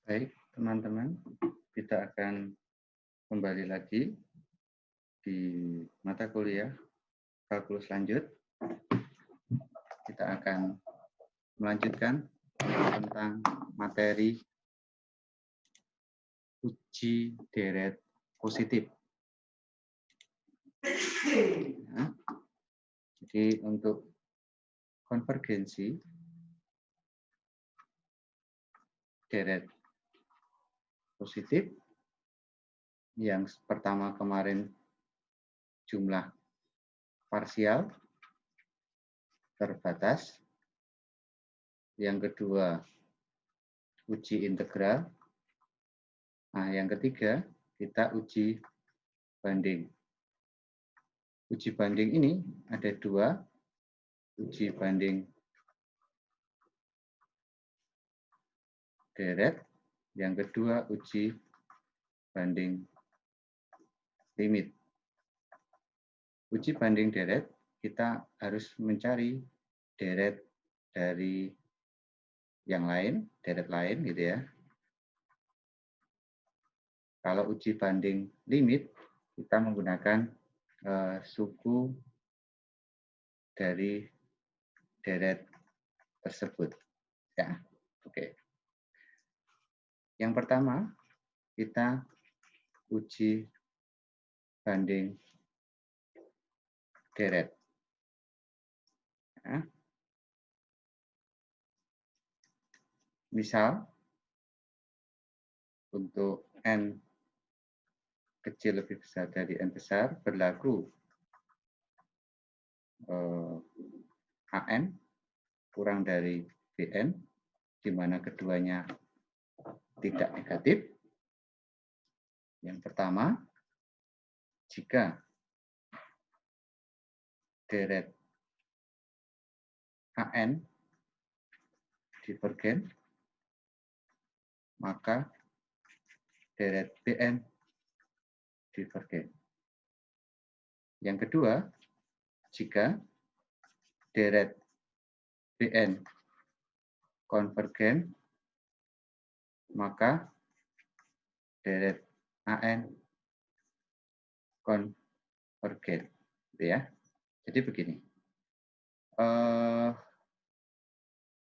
Baik, teman-teman, kita akan kembali lagi di mata kuliah kalkulus lanjut. Kita akan melanjutkan tentang materi uji deret positif. Ya. Jadi untuk konvergensi deret positif yang pertama kemarin jumlah parsial terbatas, yang kedua uji integral, nah yang ketiga kita uji banding. Uji banding ini ada dua, uji banding deret, yang kedua uji banding limit. Uji banding deret, kita harus mencari deret dari yang lain, deret lain gitu ya. Kalau uji banding limit, kita menggunakan suku dari deret tersebut. Ya, oke. Yang pertama, kita uji banding deret. Ya. Misal, untuk N kecil lebih besar dari N besar, berlaku AN kurang dari BN, di mana keduanya tidak negatif. Yang pertama, jika deret AN divergen, maka deret BN divergen. Yang kedua, jika deret BN konvergen, maka deret AN konvergen. Ya. Jadi begini.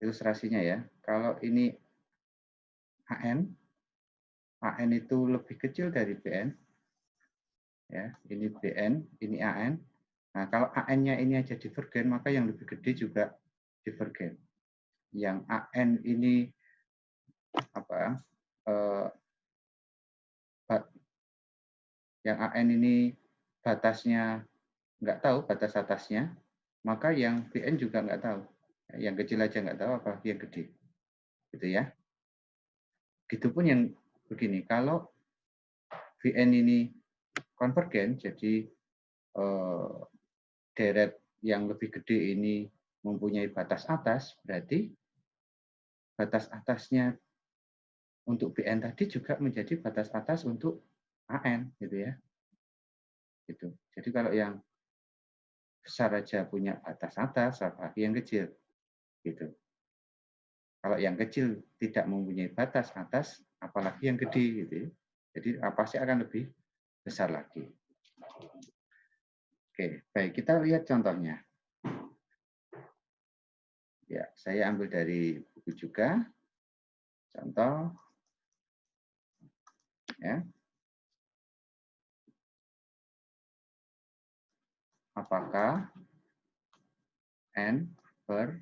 Ilustrasinya ya. Kalau ini AN itu lebih kecil dari BN. Ya, ini BN, ini AN. Nah, kalau AN-nya ini aja divergen, maka yang lebih gede juga divergen. Yang AN ini yang AN ini batasnya nggak tahu batas atasnya, maka yang BN juga nggak tahu. Yang kecil aja nggak tahu apa yang gede. Gitu ya. Gitu pun yang begini, kalau BN ini konvergen, jadi deret yang lebih gede ini mempunyai batas atas, berarti batas atasnya untuk BN tadi juga menjadi batas atas untuk AN, gitu ya. Gitu. Jadi kalau yang besar aja punya batas atas, apalagi yang kecil, gitu. Kalau yang kecil tidak mempunyai batas atas, apalagi yang gede, gitu. Jadi pasti akan lebih besar lagi. Oke, baik, kita lihat contohnya. Ya, saya ambil dari buku juga. Contoh, ya. Apakah N per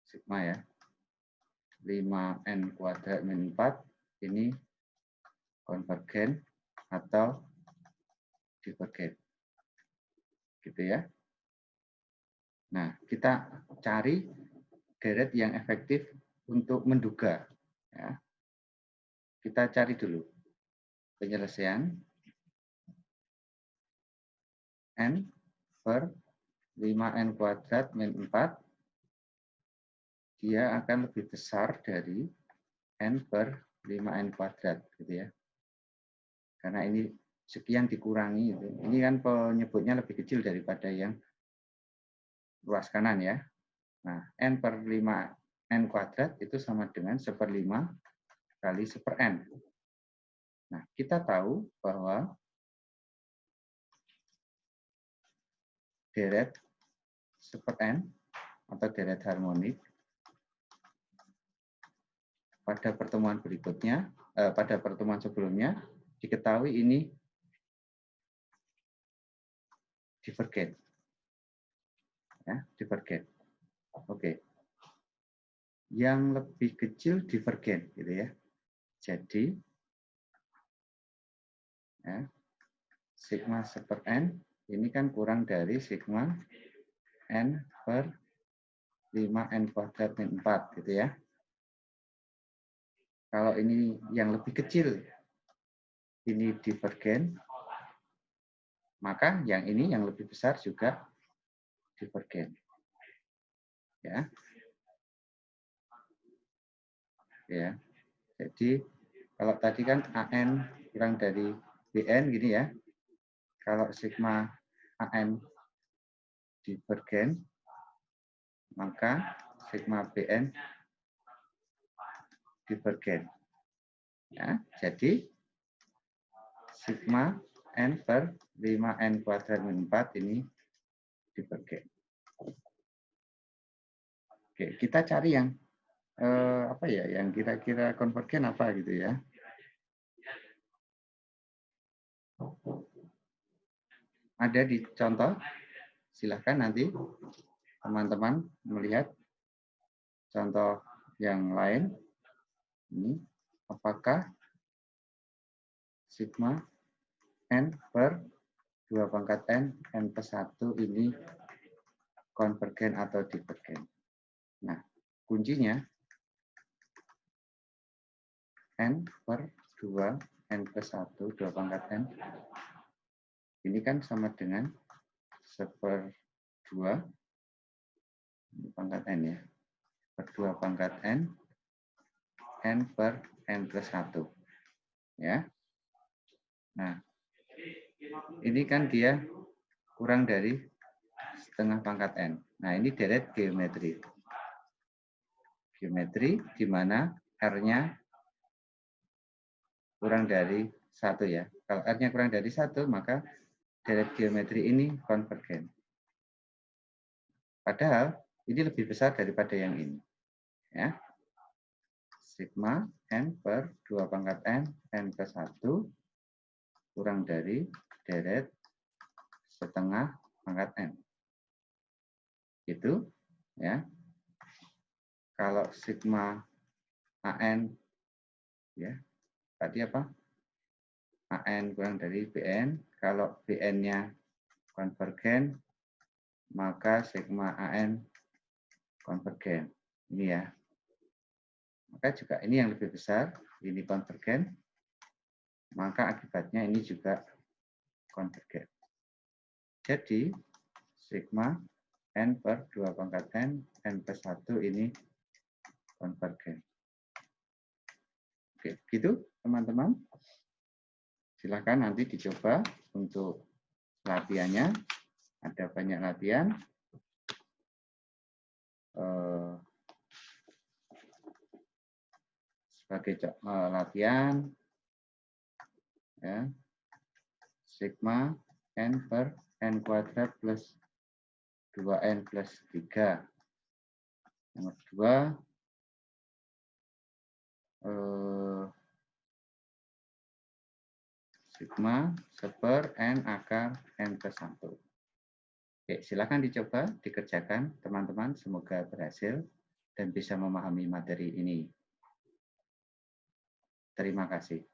sigma ya, 5N kuadrat min 4 ini konvergen atau divergen. Gitu ya. Nah, kita cari deret yang efektif untuk menduga. Ya. Kita cari dulu penyelesaian N per 5N kuadrat min 4, dia akan lebih besar dari N per 5N kuadrat. Gitu ya. Karena ini sekian dikurangi. Gitu. Ini kan penyebutnya lebih kecil daripada yang ruas kanan ya. Nah, N per 5N kuadrat itu sama dengan 1/5 kali 1/n. Nah, kita tahu bahwa deret 1/n atau deret harmonik pada pertemuan berikutnya, pada pertemuan sebelumnya, diketahui ini divergen. Ya, divergen. Oke. Yang lebih kecil divergen, gitu ya. Jadi, ya, sigma 1/n ini kan kurang dari sigma n per 5n kuadrat min 4, gitu ya. Kalau ini yang lebih kecil, ini divergen, maka yang ini yang lebih besar juga divergen. Ya. Ya. Jadi kalau tadi kan AN kurang dari BN gini ya. Kalau sigma AN divergen, maka sigma BN divergen. Ya, jadi sigma N per 5N kuadrat min 4 ini divergen. Oke, kita cari yang apa ya, yang kira-kira konvergen apa gitu ya. Ada di contoh, silahkan nanti teman-teman melihat contoh yang lain. Ini apakah sigma N per 2 pangkat N plus 1 ini konvergen atau divergen. Nah, kuncinya N per 2 N plus 1, 2 pangkat N, ini kan sama dengan 1/2 pangkat N ya, per 2 pangkat N, N per N plus 1. Ya. Nah, ini kan dia kurang dari setengah pangkat N. Nah, ini deret geometri. Geometri di mana R-nya kurang dari 1 ya. Kalau R-nya kurang dari 1, maka deret geometri ini konvergen. Padahal ini lebih besar daripada yang ini. Ya. Sigma N per 2 pangkat N, N plus 1, kurang dari deret setengah pangkat N. Itu ya. Kalau sigma AN ya, tadi apa? AN kurang dari BN, kalau BN-nya konvergen, maka sigma AN konvergen. Ini ya. Maka juga ini yang lebih besar, ini konvergen, maka akibatnya ini juga konvergen. Jadi, sigma N per 2 pangkat N, N plus 1 ini konvergen. Oke, gitu teman-teman. Silakan nanti dicoba untuk latihannya. Ada banyak latihan. Sebagai latihan, ya, sigma N per N kuadrat plus 2N plus 3. Nomor 2, sigma 1/n akar N plus 1. Oke, silakan dicoba, dikerjakan teman-teman. Semoga berhasil dan bisa memahami materi ini. Terima kasih.